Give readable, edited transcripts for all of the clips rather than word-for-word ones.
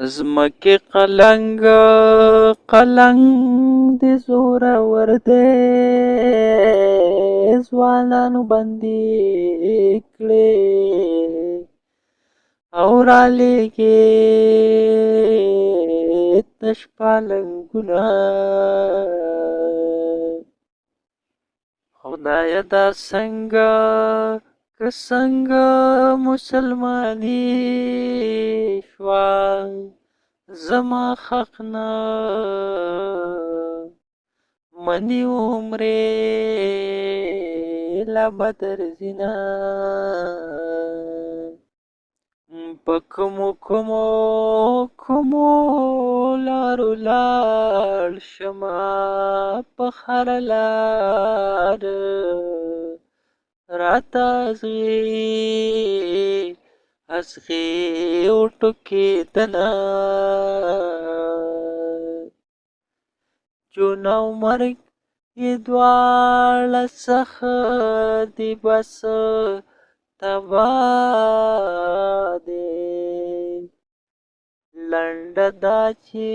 زمکې قلنګ قلنګ د زورور دی ځوانانو بندي کړې او رالیږي تش پالنګونه خدایه دا څنګه که څنګه مسلماني شوه زما حق نه مني عمرې لا به درځينه په کومو لارو لاړ شمه په هره لار راته اصغي وټوکېدنه ژوند او مرګ یې دواړه څخه دي بس تباه دی لنډه دا چې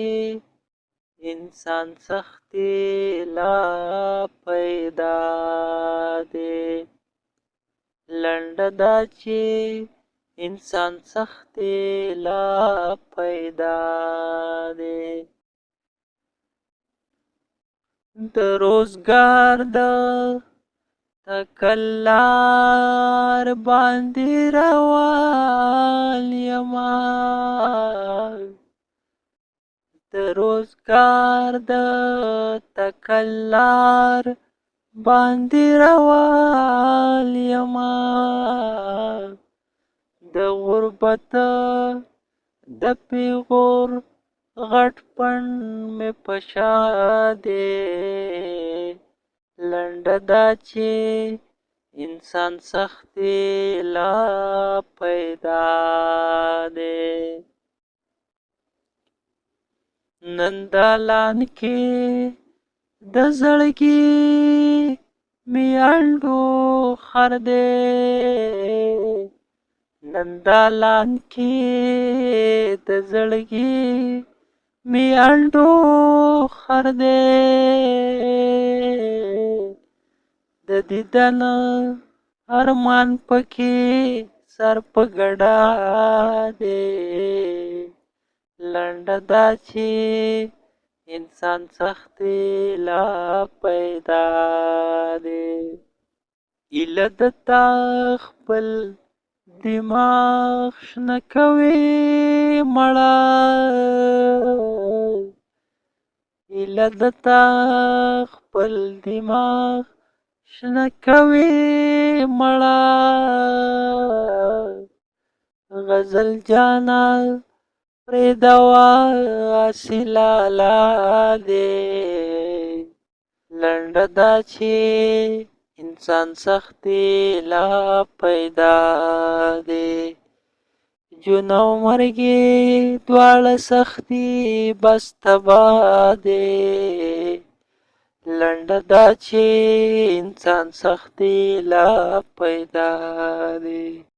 انسان سختي لا پیدا دی لنډه دا چې انسان سختي لا پیدا دی د روزګار د تکلار باندې روان یما د روزګار د تکلار باندې روان یما د غربت د پیغور غټ پن مې پشا دی لنډه دا چې انسان سختي لا پیدا دی نن دالان کې د زړګي مې انډو خر دی نن دالان کې د زړګي مې انډو خر دی د دیدن ارمان پکې سر په ګډا دی لنډه دا چې انسان سختي لا پیدا دی ایله د تا خپل دماغ شنه کوي مړه ایله د تا خپل دماغ شنه کوي مړه غزل جانا پریدوا اصلالا دی لنډه دا چې انسان سختي لا پیدا دی ژوند او مرګ دواړه سختي بس تباه دی لنډه دا چې انسان سختي لا پیدا دی